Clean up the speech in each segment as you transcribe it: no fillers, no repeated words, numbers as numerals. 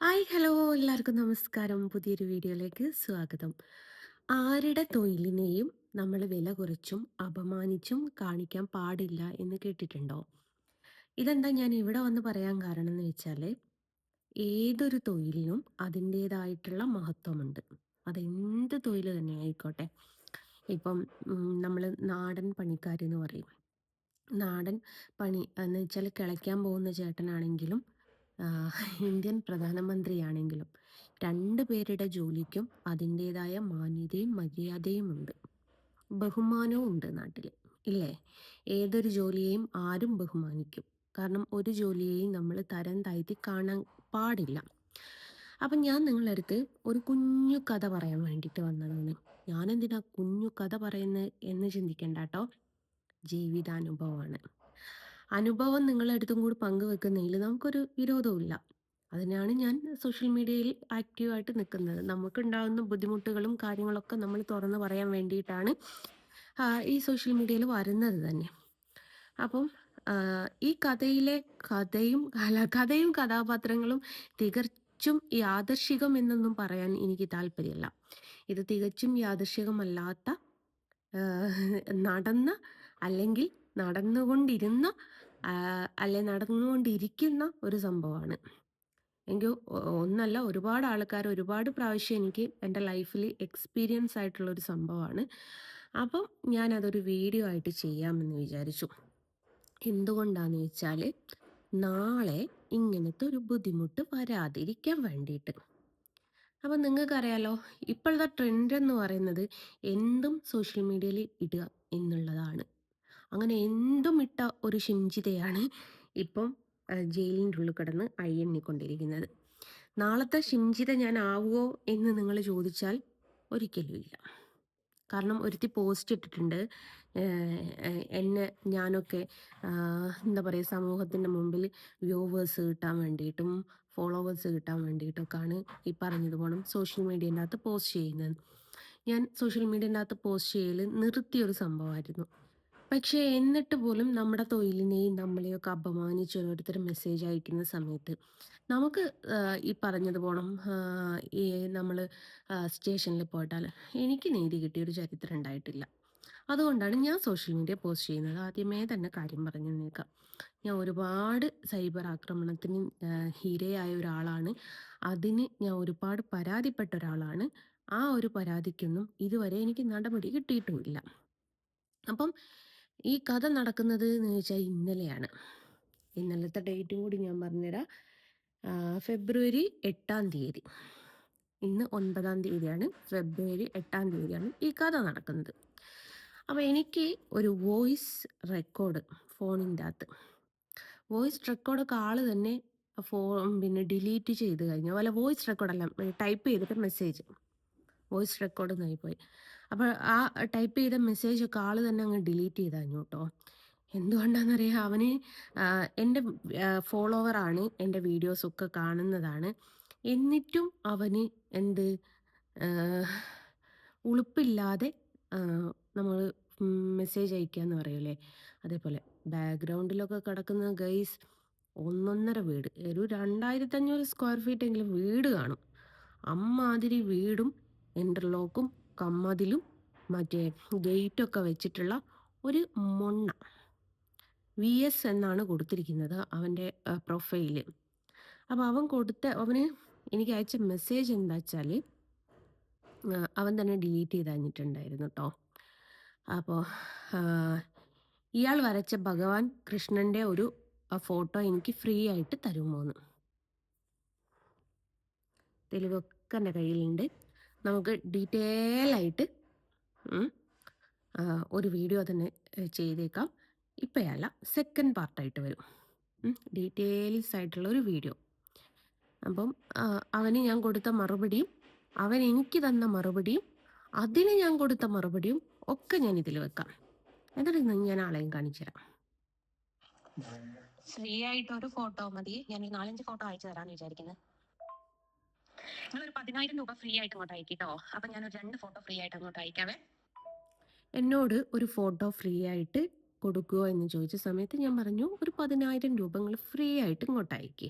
Hi hello എല്ലാവർക്കും നമസ്കാരം. പുതിയൊരു വീഡിയോയിലേക്ക് സ്വാഗതം. ആരുടെ തൊഴിലിനെയും നമ്മൾ വില കുറച്ചും അപമാനിച്ചും കാണിക്കാൻ പാടില്ല എന്ന് കേട്ടിട്ടുണ്ടോ? ഇതെന്താ ഞാൻ ഇവിടെ വന്ന് പറയാൻ കാരണം എന്ന് വെച്ചാൽ ഏതൊരു തൊഴിലിനും അതിൻ്റേതായിട്ടുള്ള മഹത്വമുണ്ട്. അതെന്ത് തൊഴിൽ തന്നെ ആയിക്കോട്ടെ. ഇപ്പം നമ്മൾ നാടൻ പണിക്കാരെന്ന് പറയും. നാടൻ പണി എന്ന് വെച്ചാൽ കിളയ്ക്കാൻ പോകുന്ന ചേട്ടനാണെങ്കിലും ഇന്ത്യൻ പ്രധാനമന്ത്രിയാണെങ്കിലും 2 പേരുടെ ജോലിക്കും അതിൻ്റേതായ മാന്യതയും മര്യാദയും ഉണ്ട്. ബഹുമാനവും ഉണ്ട് നാട്ടിൽ. ഇല്ലേ? ഏതൊരു ജോലിയെയും ആരും ബഹുമാനിക്കും. കാരണം ഒരു ജോലിയെയും നമ്മൾ തരം താഴ്ത്തി കാണാൻ പാടില്ല. അപ്പം ഞാൻ നിങ്ങളുടെ അടുത്ത് ഒരു കുഞ്ഞു കഥ പറയാൻ വേണ്ടിയിട്ട് വന്നതാണ്. ഞാനെന്തിനാ കുഞ്ഞു കഥ പറയുന്നത് എന്ന് ചിന്തിക്കണ്ട ട്ടോ. ജീവിതാനുഭവമാണ്. അനുഭവം നിങ്ങളുടെ അടുത്തും കൂടി പങ്കുവെക്കുന്നതിൽ നമുക്കൊരു വിരോധവുമില്ല. അതിനാണ് ഞാൻ സോഷ്യൽ മീഡിയയിൽ ആക്റ്റീവായിട്ട് നിൽക്കുന്നത്. നമുക്കുണ്ടാകുന്ന ബുദ്ധിമുട്ടുകളും കാര്യങ്ങളൊക്കെ നമ്മൾ തുറന്ന് പറയാൻ വേണ്ടിയിട്ടാണ് ഈ സോഷ്യൽ മീഡിയയിൽ വരുന്നത് തന്നെ. അപ്പം ഈ കഥയിലെ കഥയും കഥാപാത്രങ്ങളും തികച്ചും യാദൃശ്ചികം എന്നൊന്നും പറയാൻ എനിക്ക് താല്പര്യമില്ല. ഇത് തികച്ചും യാദൃശ്ചികമല്ലാത്ത നടന്ന അല്ലെങ്കിൽ നടന്നുകൊണ്ടിരുന്ന നടന്നുകൊണ്ടിരിക്കുന്ന ഒരു സംഭവമാണ്. എനിക്ക് ഒന്നല്ല ഒരുപാട് ആൾക്കാർ ഒരുപാട് പ്രാവശ്യം എനിക്ക് എൻ്റെ ലൈഫിൽ എക്സ്പീരിയൻസ് ആയിട്ടുള്ള ഒരു സംഭവമാണ്. അപ്പം ഞാനതൊരു വീഡിയോ ആയിട്ട് ചെയ്യാമെന്ന് വിചാരിച്ചു. എന്തുകൊണ്ടാന്ന് വെച്ചാൽ നാളെ ഇങ്ങനത്തെ ഒരു ബുദ്ധിമുട്ട് വരാതിരിക്കാൻ വേണ്ടിയിട്ട്. അപ്പം നിങ്ങൾക്കറിയാലോ, ഇപ്പോഴത്തെ ട്രെൻഡ് എന്ന് പറയുന്നത് എന്തും സോഷ്യൽ മീഡിയയിൽ ഇടുക എന്നുള്ളതാണ്. അങ്ങനെ എന്തും ഇട്ട ഒരു ഷിംജിതയാണ് ഇപ്പം ജയിലിൻ്റെ ഉള്ളിൽ കിടന്ന് അയ്യെണ്ണിക്കൊണ്ടിരിക്കുന്നത്. നാളത്തെ ഷിംജിത ഞാൻ ആവുമോ എന്ന് നിങ്ങൾ ചോദിച്ചാൽ ഒരിക്കലുമില്ല. കാരണം ഒരുത്തി പോസ്റ്റ് ഇട്ടിട്ടുണ്ട്, എന്നെ ഞാനൊക്കെ എന്താ പറയുക, സമൂഹത്തിൻ്റെ മുമ്പിൽ വ്യൂവേഴ്സ് കിട്ടാൻ വേണ്ടിയിട്ടും ഫോളോവേഴ്സ് കിട്ടാൻ വേണ്ടിയിട്ടൊക്കെയാണ് ഈ പറഞ്ഞതുപോലെ സോഷ്യൽ മീഡിയേൻ്റെ അകത്ത് പോസ്റ്റ് ചെയ്യുന്നത്. ഞാൻ സോഷ്യൽ മീഡിയേൻ്റെ അകത്ത് പോസ്റ്റ് ചെയ്യൽ നിർത്തിയൊരു സംഭവമായിരുന്നു. പക്ഷേ എന്നിട്ട് പോലും നമ്മുടെ തൊഴിലിനെയും നമ്മളെയൊക്കെ അപമാനിച്ച് ഓരോരുത്തർ മെസ്സേജ് അയക്കുന്ന സമയത്ത് നമുക്ക് ഈ പറഞ്ഞതുപോലെ ഈ നമ്മൾ സ്റ്റേഷനിൽ പോയിട്ടാൽ എനിക്ക് നീതി കിട്ടിയൊരു ചരിത്രം ഉണ്ടായിട്ടില്ല. അതുകൊണ്ടാണ് ഞാൻ സോഷ്യൽ മീഡിയ പോസ്റ്റ് ചെയ്യുന്നത്. ആദ്യമേ തന്നെ കാര്യം പറഞ്ഞു തന്നേക്കാം. ഞാൻ ഒരുപാട് സൈബർ ആക്രമണത്തിന് ഇരയായ ഒരാളാണ്. അതിന് ഞാൻ ഒരുപാട് പരാതിപ്പെട്ട ഒരാളാണ്. ആ ഒരു പരാതിക്കൊന്നും ഇതുവരെ എനിക്ക് നടപടി കിട്ടിയിട്ടുമില്ല. അപ്പം ഈ കഥ നടക്കുന്നത് എന്ന് വെച്ചാൽ ഇന്നലെയാണ്. ഇന്നലത്തെ ഡേറ്റും കൂടി ഞാൻ പറഞ്ഞുതരാം. ഫെബ്രുവരി 8-ാം തീയതി. ഇന്ന് 9-ാം തീയതിയാണ്. ഫെബ്രുവരി 8-ാം തീയതിയാണ് ഈ കഥ നടക്കുന്നത്. അപ്പോൾ എനിക്ക് ഒരു വോയിസ് റെക്കോർഡ് ഫോണിൻ്റെ അകത്ത്, വോയിസ് റെക്കോർഡൊക്കെ ആൾ തന്നെ പിന്നെ ഡിലീറ്റ് ചെയ്ത് കഴിഞ്ഞു. അല്ല, വോയിസ് റെക്കോർഡല്ല, ടൈപ്പ് ചെയ്തിട്ട് മെസ്സേജ് വോയിസ് റെക്കോർഡ് എന്നായിപ്പോയി. അപ്പോൾ ആ ടൈപ്പ് ചെയ്ത മെസ്സേജൊക്കെ ആൾ തന്നെ അങ്ങ് ഡിലീറ്റ് ചെയ്ത് കഴിഞ്ഞു കേട്ടോ. എന്തുകൊണ്ടാണെന്നറിയാം, അവന് എൻ്റെ ഫോളോവറാണ്, എൻ്റെ വീഡിയോസൊക്കെ കാണുന്നതാണ്. എന്നിട്ടും അവന് എന്ത് ഉളുപ്പില്ലാതെ നമ്മൾ മെസ്സേജ് അയക്കുക എന്ന് പറയൂലേ, അതേപോലെ ബാക്ക്ഗ്രൗണ്ടിലൊക്കെ കിടക്കുന്ന ഗൈസ് ഒന്നൊന്നര വീട്, ഒരു 2500 സ്ക്വയർ ഫീറ്റ് എങ്കിലും വീട് കാണും. അമ്മാതിരി വീടും ഇൻ്റർലോക്കും കമ്മതിലും മറ്റേ ഗേറ്റൊക്കെ വെച്ചിട്ടുള്ള ഒരു മൊണ്ണ. VS എന്നാണ് കൊടുത്തിരിക്കുന്നത് അവൻ്റെ പ്രൊഫൈല്. അപ്പോൾ അവന് എനിക്ക് അയച്ച മെസ്സേജ് എന്താ വെച്ചാൽ അവൻ തന്നെ ഡിലീറ്റ് ചെയ്ത് കഴിഞ്ഞിട്ടുണ്ടായിരുന്നു കേട്ടോ. അപ്പോൾ ഇയാൾ വരച്ച ഭഗവാൻ കൃഷ്ണൻ്റെ ഒരു ഫോട്ടോ എനിക്ക് ഫ്രീ ആയിട്ട് തരുമോന്ന്. തെളിവൊക്കെ എൻ്റെ കയ്യിലുണ്ട്. നമുക്ക് ഡീറ്റെയിൽ ആയിട്ട് ഒരു വീഡിയോ തന്നെ ചെയ്തേക്കാം. ഇപ്പോഴല്ല, സെക്കൻഡ് പാർട്ടായിട്ട് വരും. ഡീറ്റെയിൽസ് ആയിട്ടുള്ള ഒരു വീഡിയോ. അപ്പം അവന് ഞാൻ കൊടുത്ത മറുപടിയും അവൻ എനിക്ക് തന്ന മറുപടിയും അതിന് ഞാൻ കൊടുത്ത മറുപടിയും ഒക്കെ ഞാൻ ഇതിൽ വെക്കാം. എന്നിട്ട് ഞാൻ ആളെയും കാണിച്ചു തരാം. ഫ്രീ ആയിട്ട് ഒരു ഫോട്ടോ മതി. ഞാൻ 4-5 ഫോട്ടോ അയച്ചു തരാമെന്ന് വിചാരിക്കുന്നത്. നിങ്ങളൊരു 10,000 രൂപ ഫ്രീ ആയിട്ട് അങ്ങോട്ട് അയക്കിട്ടോ. അപ്പം ഞാനൊരു 2 ഫോട്ടോ ഫ്രീ ആയിട്ട് അങ്ങോട്ട് അയക്കാവേ. എന്നോട് ഒരു ഫോട്ടോ ഫ്രീ ആയിട്ട് കൊടുക്കുമോ എന്ന് ചോദിച്ച സമയത്ത് ഞാൻ പറഞ്ഞു, ഒരു 10,000 രൂപ നിങ്ങൾ ഫ്രീ ആയിട്ട് ഇങ്ങോട്ട് അയക്കി.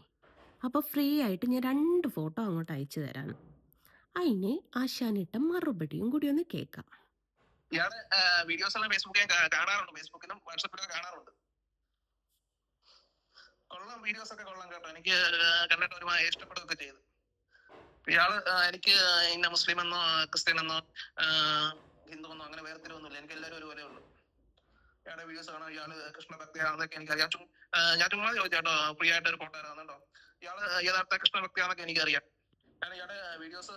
അപ്പോൾ ഫ്രീ ആയിട്ട് ഞാൻ 2 ഫോട്ടോ അങ്ങോട്ട് അയച്ചു തരാം. അതിന് ആശാനിട്ട മറുപടിയും കൂടി ഒന്ന് കേൾക്കാം. ഇയാള് വീഡിയോസ് എല്ലാം ഫേസ്ബുക്കിൽ കാണാറുണ്ട്, ഫേസ്ബുക്കിലും വാട്സപ്പിലും കാണാറുണ്ട്. കൊള്ളാം, വീഡിയോസ് ഒക്കെ കൊള്ളാം കേട്ടോ. എനിക്ക് കണ്ടിട്ട് ഒരുപാട് ഇഷ്ടപ്പെടുകയൊക്കെ ചെയ്തു. ഇയാള് എനിക്ക് ഇന്ന മുസ്ലിം എന്നോ ക്രിസ്ത്യൻ എന്നോ ഹിന്ദു എന്നോ അങ്ങനെ വേർതിരിവൊന്നുമില്ല. എനിക്ക് എല്ലാവരും ഒരുപോലെ ഉള്ളു. ഇയാളുടെ വീഡിയോസ് കാണാൻ ഇയാള് കൃഷ്ണഭക്തിയാണെന്നൊക്കെ എനിക്കറിയാം. ഞാൻ ചുമ്മാ ചോദിച്ചാട്ടോ, ഫ്രീ ആയിട്ട് ഒരു ഫോട്ടോ തരാന്നുണ്ടോ? ഇയാള് യഥാർത്ഥ കൃഷ്ണഭക്തിയാണെന്നൊക്കെ എനിക്കറിയാം. ഞാൻ ഇയാളുടെ വീഡിയോസ്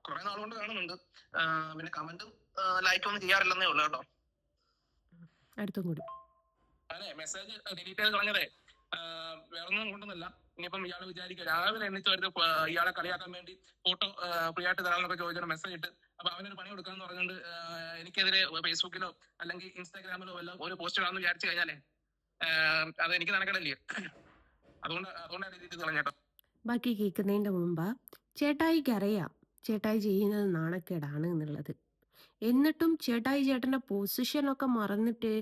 കുറെ നാളുകൊണ്ട് കാണുന്നുണ്ട്. പിന്നെ കമന്റും ലൈക്കും ഒന്നും ചെയ്യാറില്ലെന്നേ ഉള്ളു കേട്ടോ. അടുത്തും കൂടി അതെ, മെസ്സേജ് ഡിലീറ്റ് ചെയ്ത് കളഞ്ഞതേ വേറൊന്നും കൊണ്ടൊന്നുമില്ല. ഇനിയിപ്പം ഇയാൾ വിചാരിക്കുക രാവിലെ എണ്ണിച്ച് വരുന്നത് ഇയാളെ കളിയാക്കാൻ വേണ്ടി ഫോട്ടോ ഫ്രീ ആയിട്ട് തരാമെന്നൊക്കെ ചോദിച്ചിട്ട് മെസ്സേജ് ഇട്ട് അപ്പൊ അവനൊരു പണി കൊടുക്കാന്ന് പറഞ്ഞുകൊണ്ട് എനിക്കെതിരെ ഫേസ്ബുക്കിലോ അല്ലെങ്കിൽ ഇൻസ്റ്റാഗ്രാമിലോ വല്ല ഒരു പോസ്റ്റ് ഇടാന്ന് വിചാരിച്ചു കഴിഞ്ഞാലേ അത് എനിക്ക് നടക്കണല്ലേ. അതുകൊണ്ടാണ് ഡിലീറ്റ് ചെയ്ത് കളഞ്ഞേട്ടോ. ബാക്കി കേൾക്കുന്നതിൻ്റെ മുമ്പ് ചേട്ടായിക്ക് അറിയാം ചേട്ടായി ചെയ്യുന്നത് നാണക്കേടാണ് എന്നുള്ളത്. എന്നിട്ടും ചേട്ടായി ചേട്ടൻ്റെ പൊസിഷനൊക്കെ മറന്നിട്ട്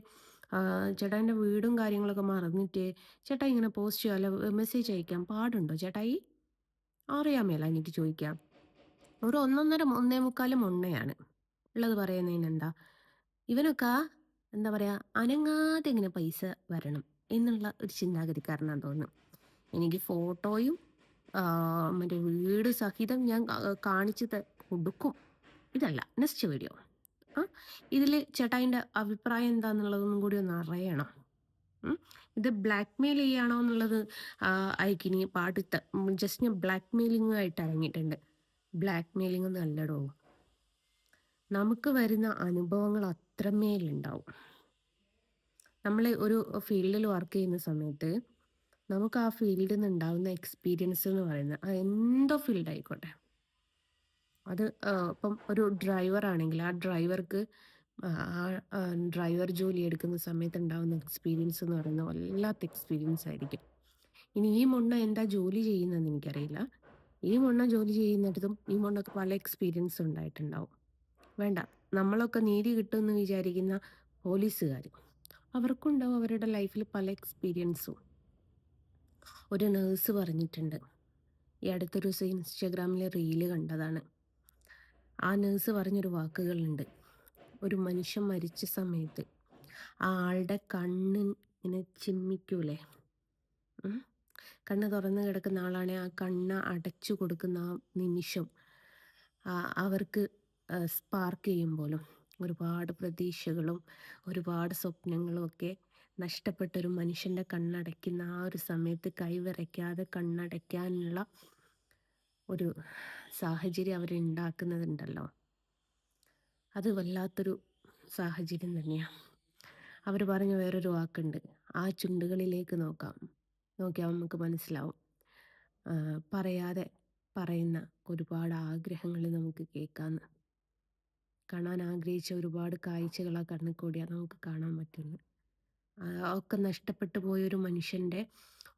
ചേട്ടായിൻ്റെ വീടും കാര്യങ്ങളൊക്കെ മറന്നിട്ട് ചേട്ടായി ഇങ്ങനെ പോസ്റ്റ് ചെയ്യാൻ അല്ല മെസ്സേജ് അയക്കാൻ പാടുണ്ടോ ചേട്ടായി? അറിയാൻ മേല എനിക്ക് ചോദിക്കാം. ഒരു 1.5 1.25 മൊണ്ണയാണ് ഉള്ളത് പറയുന്നതിന് എന്താ? ഇവനൊക്കെ എന്താ പറയുക, അനങ്ങാതെ ഇങ്ങനെ പൈസ വരണം എന്നുള്ള ഒരു ചിന്താഗതിക്കാരനാന്ന് തോന്നുന്നു. എനിക്ക് ഫോട്ടോയും മറ്റേ വീട് സഹിതം ഞാൻ കാണിച്ച് കൊടുക്കും. ഇതല്ല, നെക്സ്റ്റ് വീഡിയോ. ഇതിൽ ചേട്ടായിൻ്റെ അഭിപ്രായം എന്താണെന്നുള്ളതൊന്നും കൂടി ഒന്ന് അറിയണം. ഇത് ബ്ലാക്ക് മെയിൽ ചെയ്യാണോ എന്നുള്ളത് അയക്കിനി പാട്ട് ജസ്റ്റ് ഞാൻ ബ്ലാക്ക് മെയിലിംഗ് ആയിട്ട് ഇറങ്ങിയിട്ടുണ്ട്. ബ്ലാക്ക് മെയിലിംഗ് ഒന്നും അല്ലടോ. നമുക്ക് വരുന്ന അനുഭവങ്ങൾ അത്രമേലുണ്ടാവും. നമ്മൾ ഒരു ഫീൽഡിൽ വർക്ക് ചെയ്യുന്ന സമയത്ത് നമുക്ക് ആ ഫീൽഡിൽ നിന്ന് ഉണ്ടാകുന്ന എക്സ്പീരിയൻസ് എന്ന് പറയുന്നത് അത് എന്തോ ഫീൽഡ് ആയിക്കോട്ടെ, അത് ഇപ്പം ഒരു ഡ്രൈവർ ആണെങ്കിൽ ആ ഡ്രൈവർക്ക് ഡ്രൈവർ ജോലി എടുക്കുന്ന സമയത്ത് ഉണ്ടാകുന്ന എക്സ്പീരിയൻസ് എന്ന് പറയുന്നത് വല്ലാത്ത എക്സ്പീരിയൻസ് ആയിരിക്കും. ഇനി ഈ മൊണ്ണ എന്താ ജോലി ചെയ്യുന്നതെന്ന് എനിക്കറിയില്ല. ഈ മൊണ്ണ ജോലി ചെയ്യുന്നിടത്തും ഈ മൊണ്ണക്ക് പല എക്സ്പീരിയൻസ് ഉണ്ടായിട്ടുണ്ടാവും. വേണ്ട, നമ്മളൊക്കെ നീതി കിട്ടുമെന്ന് വിചാരിക്കുന്ന പോലീസുകാർ, അവർക്കുണ്ടാവും അവരുടെ ലൈഫിൽ പല എക്സ്പീരിയൻസും. ഒരു നേഴ്സ് പറഞ്ഞിട്ടുണ്ട്, ഈ അടുത്തൊരു ദിവസം ഇൻസ്റ്റാഗ്രാമിലെ റീല് കണ്ടതാണ്. ആ നേഴ്സ് പറഞ്ഞൊരു വാക്കുകളുണ്ട്. ഒരു മനുഷ്യൻ മരിച്ച സമയത്ത് ആ ആളുടെ കണ്ണ് ഇങ്ങനെ ചിമ്മിക്കൂലേ, കണ്ണ് തുറന്ന് കിടക്കുന്ന ആളാണെങ്കിൽ ആ കണ്ണ് അടച്ചു കൊടുക്കുന്ന ആ നിമിഷം അവർക്ക് സ്പാർക്ക് ചെയ്യുമ്പോഴും ഒരുപാട് പ്രതീക്ഷകളും ഒരുപാട് സ്വപ്നങ്ങളും ഒക്കെ നഷ്ടപ്പെട്ടൊരു മനുഷ്യൻ്റെ കണ്ണടയ്ക്കുന്ന ആ ഒരു സമയത്ത് കൈവിറയ്ക്കാതെ കണ്ണടയ്ക്കാനുള്ള ഒരു സാഹചര്യം അവരുണ്ടാക്കുന്നതുണ്ടല്ലോ, അത് വല്ലാത്തൊരു സാഹചര്യം തന്നെയാണ്. അവർ പറഞ്ഞ വേറൊരു വാക്കുണ്ട്, ആ ചുണ്ടുകളിലേക്ക് നോക്കിയാൽ നമുക്ക് മനസ്സിലാവും. പറയാതെ പറയുന്ന ഒരുപാട് ആഗ്രഹങ്ങൾ നമുക്ക് കേൾക്കാമെന്ന്. കാണാൻ ആഗ്രഹിച്ച ഒരുപാട് കാഴ്ചകൾ ആ കണ്ണിൽ കൂടിയാണ് നമുക്ക് കാണാൻ പറ്റുന്നത്. ഒക്കെ നഷ്ടപ്പെട്ടു പോയൊരു മനുഷ്യൻ്റെ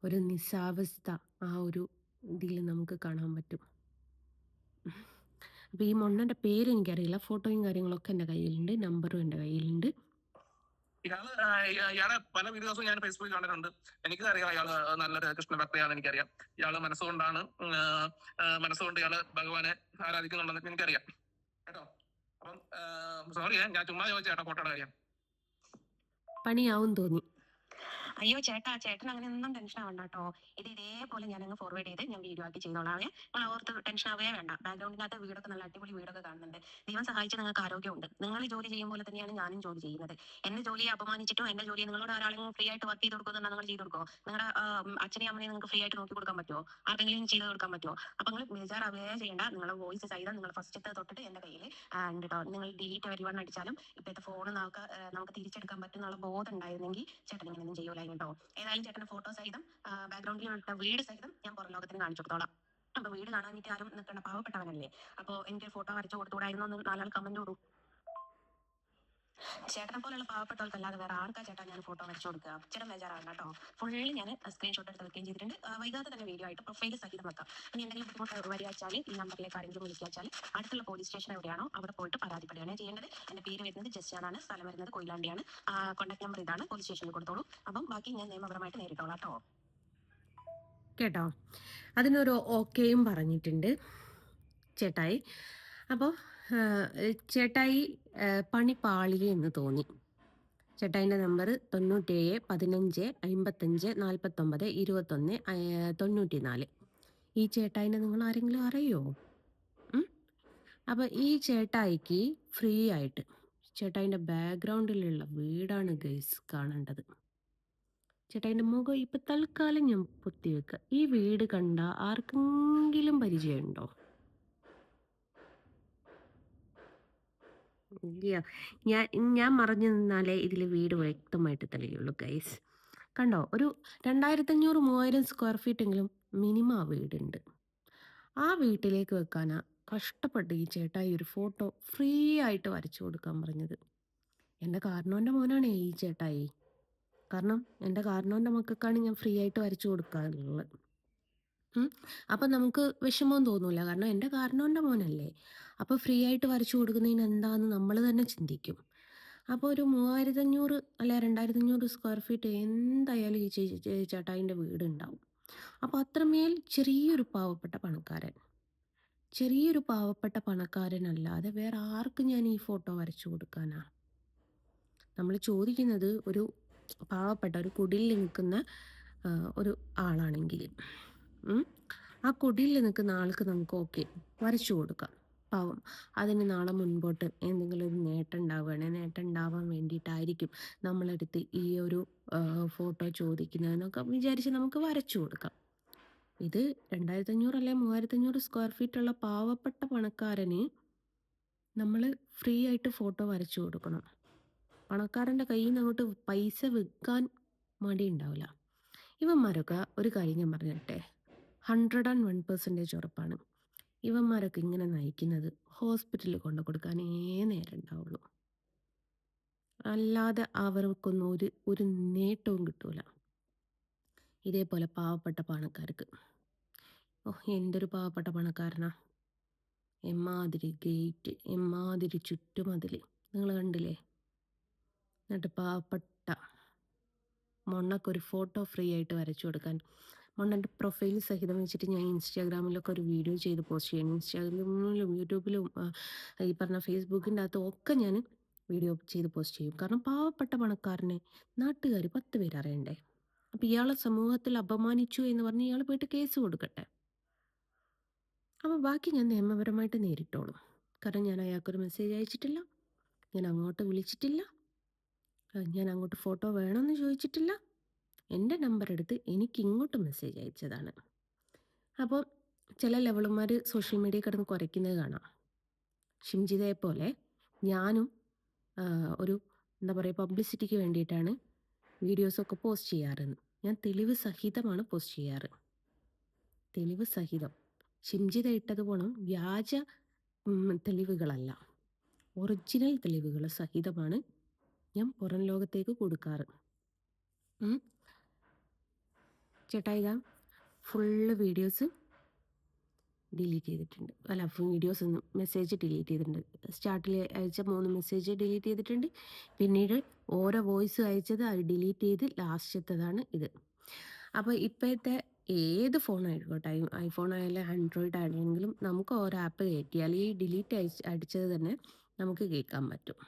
ഒരു നിസ്സാവസ്ഥ ആ ഒരു ഇതിൽ നമുക്ക് കാണാൻ പറ്റും. അപ്പോൾ ഈ മൊണ്ണൻ്റെ പേര് എനിക്കറിയില്ല, ഫോട്ടോയും കാര്യങ്ങളൊക്കെ എൻ്റെ കയ്യിലുണ്ട്, നമ്പറും എൻ്റെ കയ്യിലുണ്ട്. ഇയാളെ പല വീഡിയോസും ഞാൻ ഫേസ്ബുക്കിൽ കണ്ടിട്ടുണ്ട്. എനിക്കറിയാം ഇയാള് നല്ലൊരു കൃഷ്ണഭക്തയാണ്. എനിക്കറിയാം ഇയാള് മനസ്സുകൊണ്ട് ഇയാള് ഭഗവാനെ ആരാധിക്കുന്നുണ്ടെന്നൊക്കെ എനിക്കറിയാം കേട്ടോ. അപ്പം സോറി, ഞാൻ ചുമ്മാ ചോദിച്ചേട്ടാ ഫോട്ടോയുടെ കാര്യം. പണിയാവും തോന്നി. അയ്യോ ചേട്ടാ, ചേട്ടൻ അങ്ങനെ ഒന്നും ടെൻഷൻ ആവണ്ട കേട്ടോ. ഇത് ഇതേപോലെ ഞാൻ അങ്ങ് ഫോർവേഡ് ചെയ്ത് ഞാൻ വീഡിയോ ആക്കി ചെയ്തോളാവേ. നിങ്ങൾ ഓർത്ത് ടെൻഷൻ ആവേ വേണ്ട. ബാക്ക്ഗ്രൗണ്ടിനകത്ത് വീടൊക്കെ നല്ല അടിപൊളി വീടൊക്കെ കാണുന്നുണ്ട്. ദൈവം സഹായിച്ച് നിങ്ങൾക്ക് ആരോഗ്യമുണ്ട്. നിങ്ങൾ ജോലി ചെയ്യും പോലെ തന്നെയാണ് ഞാനും ജോലി ചെയ്യുന്നത്. എന്റെ ജോലിയെ അപമാനിച്ചിട്ടോ എന്റെ ജോലിയെ നിങ്ങളോട് ഒരാളെങ്കിലും ഫ്രീ ആയിട്ട് വർക്ക് ചെയ്ത് കൊടുക്കുന്നുണ്ടോ? നിങ്ങൾ ചെയ്ത് കൊടുക്കോ? നിങ്ങളുടെ അച്ഛനെയും അമ്മനെയും നിങ്ങൾക്ക് ഫ്രീ ആയിട്ട് നോക്കി കൊടുക്കാൻ പറ്റുമോ? ആർക്കെങ്കിലും ചെയ്ത് കൊടുക്കാൻ പറ്റുമോ? അപ്പൊ നിങ്ങൾ ബേജാറാവേ ചെയ്യേണ്ട. നിങ്ങളുടെ വോയിസ് സഹിതം നിങ്ങൾ ഫസ്റ്റത്തെ തൊട്ടിട്ട് എന്റെ കയ്യിൽ ഉണ്ട് കേട്ടോ. നിങ്ങൾ ഡിലീറ്റ് വരുവാൻ അടിച്ചാലും ഇപ്പോഴത്തെ ഫോൺ നമുക്ക് തിരിച്ചെടുക്കാൻ പറ്റുന്നുള്ള ബോധം ഉണ്ടായിരുന്നെങ്കിൽ ചേട്ടൻ ഇങ്ങനെയൊന്നും ചെയ്യൂലായിരുന്നു കേട്ടോ. ഏതായാലും ചേട്ടന്റെ ഫോട്ടോ സഹിതം ബാക്ക്ഗ്രൗണ്ടിൽ വീട് സഹിതം ഞാൻ പുറം ലോകത്തിന് കാണിച്ചു കൊടുത്തോളാം. അപ്പൊ വീട് കാണാനിട്ട് ആരും നിൽക്കേണ്ട, പാവപ്പെട്ടവനല്ലേ. അപ്പൊ എനിക്ക് ഫോട്ടോ വരച്ചു കൊടുത്തുകൂടായിരുന്നു എന്ന് 4 ആൾ കമന്റ് കൊടുക്കും. ചേട്ടനെ പോലെയുള്ള പാവപ്പെട്ടവർക്കല്ലാതെ വേറെ ആർക്കാ ചേട്ടാ ഞാൻ ഫോട്ടോ വരച്ചു കൊടുക്കുക? ചേട്ടൻ ബേജാറാണ് കേട്ടോ. ഫുള്ളി ഞാൻ സ്ക്രീൻഷോട്ട് എടുത്ത് വെക്കുകയും ചെയ്തിട്ടുണ്ട്. വൈകാതെ തന്നെ വീഡിയോ ആയിട്ട് പ്രൊഫൈൽ സഹിതം വെക്കാം. ഇനി എന്തെങ്കിലും ബുദ്ധിമുട്ട് വരികച്ചാൽ ഈ നമ്പറിലേക്ക് ആരെങ്കിലും വിളിക്കാച്ചാൽ അടുത്തുള്ള പോലീസ് സ്റ്റേഷൻ എവിടെയാണോ അവിടെ പോയിട്ട് പരാതിപ്പെടുകയാണ് ചെയ്യേണ്ടത്. എന്റെ പേര് വരുന്നത് ജസ്റ്റാനാണ്, സ്ഥലം വരുന്നത് കൊയിലാണ്ടിയാണ്. കോൺടാക്ട് നമ്പർ ഇതാണ്, പോലീസ് സ്റ്റേഷനിൽ കൊടുത്തോളൂ. അപ്പം ബാക്കി ഞാൻ നിയമപരമായിട്ട് നേരിട്ടോളാം കേട്ടോ. കേട്ടോ. അതിനൊരു ഓക്കെയും പറഞ്ഞിട്ടുണ്ട് ചേട്ടായി. അപ്പോൾ ചേട്ടായി പണി പാളി എന്ന് തോന്നി. ചേട്ടായിൻ്റെ നമ്പർ 97 15 55 49 21 94. ഈ ചേട്ടായിനെ നിങ്ങൾ ആരെങ്കിലും അറിയോ? അപ്പോൾ ഈ ചേട്ടായിക്ക് ഫ്രീ ആയിട്ട് ചേട്ടായിൻ്റെ ബാക്ക്ഗ്രൗണ്ടിലുള്ള വീടാണ് ഗൈസ് കാണേണ്ടത്. ചേട്ടായിൻ്റെ മുഖം ഇപ്പം തൽക്കാലം ഞാൻ പൊത്തിവെക്കുക. ഈ വീട് കണ്ട ആർക്കെങ്കിലും പരിചയമുണ്ടോ? ഇല്ല. ഞാൻ ഞാൻ മറഞ്ഞു നിന്നാലേ ഇതിൽ വീട് വ്യക്തമായിട്ട് തെളിയുള്ളൂ ഗൈസ്. കണ്ടോ, ഒരു 2500 3000 സ്ക്വയർ ഫീറ്റെങ്കിലും മിനിമം ആ വീടുണ്ട്. ആ വീട്ടിലേക്ക് വെക്കാനാ കഷ്ടപ്പെട്ട് ഈ ചേട്ടായി ഒരു ഫോട്ടോ ഫ്രീ ആയിട്ട് വരച്ചു കൊടുക്കാൻ പറഞ്ഞത്. എൻ്റെ കാരണവൻ്റെ മോനാണേ ഈ ചേട്ടായി. കാരണം എൻ്റെ കാരണവൻ്റെ മക്കൾക്കാണ് ഞാൻ ഫ്രീ ആയിട്ട് വരച്ചു കൊടുക്കാറുള്ളത്. അപ്പം നമുക്ക് വിഷമവും തോന്നൂല. കാരണം എൻ്റെ കാരണവൻ്റെ മോനല്ലേ. അപ്പോൾ ഫ്രീ ആയിട്ട് വരച്ചു കൊടുക്കുന്നതിന് എന്താന്ന് നമ്മൾ തന്നെ ചിന്തിക്കും. അപ്പോൾ ഒരു 3500 അല്ല 2500 സ്ക്വയർ ഫീറ്റ് എന്തായാലും ഈ ചേട്ടായിൻ്റെ വീടുണ്ടാവും. അപ്പോൾ അത്രമേൽ ചെറിയൊരു പാവപ്പെട്ട പണക്കാരൻ. ചെറിയൊരു പാവപ്പെട്ട പണക്കാരനല്ലാതെ വേറെ ആർക്കും ഞാൻ ഈ ഫോട്ടോ വരച്ചു കൊടുക്കാനാ? നമ്മൾ ചോദിക്കുന്നത് ഒരു പാവപ്പെട്ട ഒരു കുടിലിൽ നിൽക്കുന്ന ഒരു ആളാണെങ്കിൽ ആ കുടിലിൽ നിൽക്കുന്ന ആൾക്ക് നമുക്ക് ഓക്കെ വരച്ചു കൊടുക്കാം. പാവം അതിന് നാളെ മുൻപോട്ട് എന്തെങ്കിലും ഒരു നേട്ടം ഉണ്ടാവുകയാണെങ്കിൽ നേട്ടം ഉണ്ടാവാൻ വേണ്ടിയിട്ടായിരിക്കും നമ്മളടുത്ത് ഈ ഒരു ഫോട്ടോ ചോദിക്കുന്നതെന്നൊക്കെ വിചാരിച്ച് നമുക്ക് വരച്ചു കൊടുക്കാം. ഇത് 2500 അല്ലെ 3500 സ്ക്വയർ ഫീറ്റ് ഉള്ള പാവപ്പെട്ട പണക്കാരന് നമ്മൾ ഫ്രീ ആയിട്ട് ഫോട്ടോ വരച്ചു കൊടുക്കണം. പണക്കാരൻ്റെ കയ്യിൽ നിന്ന് അങ്ങോട്ട് പൈസ വെക്കാൻ മടി ഉണ്ടാവില്ല. ഇവന്മാരൊക്കെ ഒരു കാര്യം ഞാൻ പറഞ്ഞിട്ടെ, 101% ഉറപ്പാണ്. ഇവന്മാരൊക്കെ ഇങ്ങനെ നയിക്കുന്നത് ഹോസ്പിറ്റലിൽ കൊണ്ടു കൊടുക്കാനേ നേരം ഉണ്ടാവുള്ളൂ. അല്ലാതെ അവർക്കൊന്നും ഒരു നേട്ടവും കിട്ടൂല. ഇതേപോലെ പാവപ്പെട്ട പണക്കാർക്ക് എന്തൊരു പാവപ്പെട്ട പണക്കാരനാ. എമ്മാതിരി ഗേറ്റ്, എമ്മാതിരി ചുറ്റുമതിൽ നിങ്ങൾ കണ്ടില്ലേ. എന്നിട്ട് പാവപ്പെട്ട മൊണ്ണക്കൊരു ഫോട്ടോ ഫ്രീ ആയിട്ട് വരച്ചു കൊടുക്കാൻ മൊണ്ണൻ്റെ പ്രൊഫൈൽ സഹിതം വെച്ചിട്ട് ഞാൻ ഇൻസ്റ്റാഗ്രാമിലൊക്കെ ഒരു വീഡിയോ ചെയ്ത് പോസ്റ്റ് ചെയ്യണം. ഇൻസ്റ്റാഗ്രാമിലും യൂട്യൂബിലും ഈ പറഞ്ഞ ഫേസ്ബുക്കിൻ്റെ അകത്തും ഒക്കെ ഞാൻ വീഡിയോ ചെയ്ത് പോസ്റ്റ് ചെയ്യും. കാരണം പാവപ്പെട്ട പണക്കാരനെ നാട്ടുകാർ 10 പേര് അറിയണ്ടേ. അപ്പോൾ ഇയാളെ സമൂഹത്തിൽ അപമാനിച്ചു എന്ന് പറഞ്ഞ് ഇയാൾ പോയിട്ട് കേസ് കൊടുക്കട്ടെ. അപ്പോൾ ബാക്കി ഞാൻ നിയമപരമായിട്ട് നേരിട്ടോളും. കാരണം ഞാൻ അയാൾക്കൊരു മെസ്സേജ് അയച്ചിട്ടില്ല, ഞാൻ അങ്ങോട്ട് വിളിച്ചിട്ടില്ല, ഞാൻ അങ്ങോട്ട് ഫോട്ടോ വേണമെന്ന് ചോദിച്ചിട്ടില്ല. എൻ്റെ നമ്പർ എടുത്ത് എനിക്ക് ഇങ്ങോട്ട് മെസ്സേജ് അയച്ചതാണ്. അപ്പോൾ ചില ലെവലന്മാർ സോഷ്യൽ മീഡിയ കിടന്ന് കുറയ്ക്കുന്നത് കാണാം. ഷിംജിതയെ പോലെ ഞാനും ഒരു എന്താ പറയുക പബ്ലിസിറ്റിക്ക് വേണ്ടിയിട്ടാണ് വീഡിയോസൊക്കെ പോസ്റ്റ് ചെയ്യാറെന്ന്. ഞാൻ തെളിവ് സഹിതമാണ് പോസ്റ്റ് ചെയ്യാറ്. തെളിവ് സഹിതം. ഷിംജിത ഇട്ടത് പോണം വ്യാജ തെളിവുകളല്ല, ഒറിജിനൽ തെളിവുകൾ സഹിതമാണ് ഞാൻ പുറം ലോകത്തേക്ക് കൊടുക്കാറ്. ചേട്ടാ ഇതാ ഫുള്ള് വീഡിയോസ് ഡിലീറ്റ് ചെയ്തിട്ടുണ്ട്. അല്ല വീഡിയോസ് മെസ്സേജ് ഡിലീറ്റ് ചെയ്തിട്ടുണ്ട്. സ്റ്റാർട്ടിൽ അയച്ച 3 മെസ്സേജ് ഡിലീറ്റ് ചെയ്തിട്ടുണ്ട്. പിന്നീട് ഓരോ വോയിസ് അയച്ചത് അത് ഡിലീറ്റ് ചെയ്ത് ലാസ്റ്റത്തതാണ് ഇത്. അപ്പോൾ ഇപ്പോഴത്തെ ഏത് ഫോണായിക്കോട്ടെ, ഐഫോൺ ആയാലും ആൻഡ്രോയിഡ് ആണെങ്കിലും നമുക്ക് ഓരോ ആപ്പ് കയറ്റിയാൽ ഈ ഡിലീറ്റ് അടിച്ചത് തന്നെ നമുക്ക് കേൾക്കാൻ പറ്റും.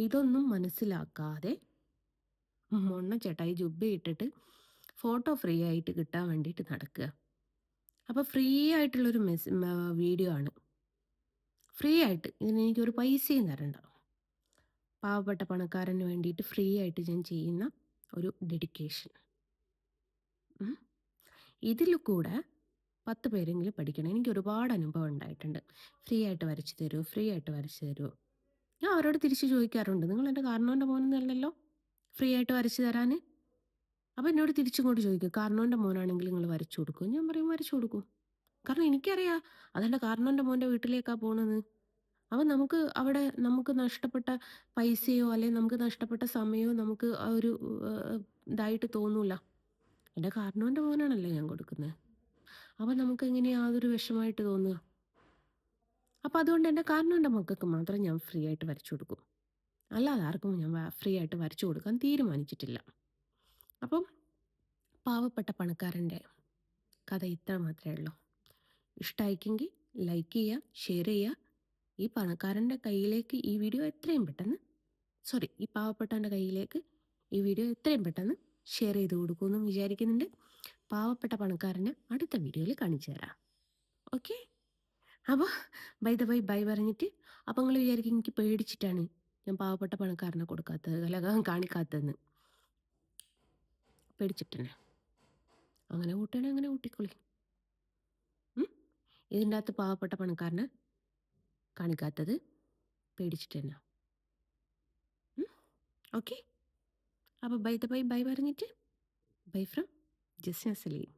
ഇതൊന്നും മനസ്സിലാക്കാതെ മൊണ്ണ ചേട്ടായി ജുബ്ബ ഇട്ടിട്ട് ഫോട്ടോ ഫ്രീ ആയിട്ട് കിട്ടാൻ വേണ്ടിയിട്ട് നടക്കുക. അപ്പോൾ ഫ്രീ ആയിട്ടുള്ളൊരു വീഡിയോ ആണ്. ഫ്രീ ആയിട്ട് ഇതിന് എനിക്കൊരു പൈസയും തരണ്ട. പാവപ്പെട്ട പണക്കാരന് വേണ്ടിയിട്ട് ഫ്രീ ആയിട്ട് ഞാൻ ചെയ്യുന്ന ഒരു ഡെഡിക്കേഷൻ. ഇതിൽ കൂടെ 10 പേരെങ്കിലും പഠിക്കണം. എനിക്ക് ഒരുപാട് അനുഭവം ഉണ്ടായിട്ടുണ്ട്. ഫ്രീ ആയിട്ട് വരച്ച് തരുമോ, ഫ്രീ ആയിട്ട് വരച്ച് തരുമോ. ഞാൻ അവരോട് തിരിച്ച് ചോദിക്കാറുണ്ട്, നിങ്ങൾ എൻ്റെ കാരണവൻ്റെ മോനൊന്നുമല്ലല്ലോ ഫ്രീ ആയിട്ട് വരച്ച് തരാൻ. അപ്പോൾ എന്നോട് തിരിച്ചിങ്ങോട്ട് ചോദിക്കും, കാരണവൻ്റെ മോനാണെങ്കിൽ നിങ്ങൾ വരച്ചു കൊടുക്കും. ഞാൻ പറയും വരച്ചു കൊടുക്കും. കാരണം എനിക്കറിയാം അതെൻ്റെ കാരണവൻ്റെ മോൻ്റെ വീട്ടിലേക്കാണ് പോണത്. അപ്പോൾ നമുക്ക് അവിടെ നമുക്ക് നഷ്ടപ്പെട്ട പൈസയോ അല്ലെങ്കിൽ നമുക്ക് നഷ്ടപ്പെട്ട സമയമോ നമുക്ക് ആ ഒരു ഇതായിട്ട് തോന്നൂല. എൻ്റെ കാരണവൻ്റെ മോനാണല്ലോ ഞാൻ കൊടുക്കുന്നത്. അപ്പോൾ നമുക്ക് എങ്ങനെയാണ് അതൊരു വിഷമമായിട്ട് തോന്നുക. അപ്പോൾ അതുകൊണ്ട് എൻ്റെ കാരണവൻ്റെ മക്കൾക്ക് മാത്രം ഞാൻ ഫ്രീ ആയിട്ട് വരച്ചു കൊടുക്കും. അല്ലാതെ ആർക്കും ഞാൻ ഫ്രീ ആയിട്ട് വരച്ചു കൊടുക്കാൻ തീരുമാനിച്ചിട്ടില്ല. അപ്പം പാവപ്പെട്ട പണക്കാരൻ്റെ കഥ ഇത്ര മാത്രമേ ഉള്ളൂ. ഇഷ്ടമായിക്കെങ്കിൽ ലൈക്ക് ചെയ്യുക, ഷെയർ ചെയ്യുക. ഈ പണക്കാരൻ്റെ കയ്യിലേക്ക് ഈ വീഡിയോ എത്രയും പെട്ടെന്ന് ഈ പാവപ്പെട്ടവൻ്റെ കയ്യിലേക്ക് ഈ വീഡിയോ എത്രയും പെട്ടെന്ന് ഷെയർ ചെയ്ത് കൊടുക്കുമെന്നും വിചാരിക്കുന്നുണ്ട്. പാവപ്പെട്ട പണക്കാരനെ അടുത്ത വീഡിയോയിൽ കാണിച്ചു തരാം. ഓക്കെ, അപ്പോൾ ബൈ പറഞ്ഞിട്ട് അപ്പോൾ നിങ്ങൾ വിചാരിക്കും എനിക്ക് പേടിച്ചിട്ടാണ് ഞാൻ പാവപ്പെട്ട പണക്കാരനെ കൊടുക്കാത്തത് അല്ല കാണിക്കാത്തതെന്ന്. പേടിച്ചിട്ടന്നെ അങ്ങനെ കൂട്ടുകയാണെങ്കിൽ അങ്ങനെ കൂട്ടിക്കൊള്ളി. ഇതിൻ്റെ അകത്ത് പാവപ്പെട്ട പണക്കാരനെ കാണിക്കാത്തത് പേടിച്ചിട്ട് തന്നെ. ഓക്കെ, അപ്പോൾ ബൈ പറഞ്ഞിട്ട് ബൈ ഫ്രം ജസ്ന സലീം.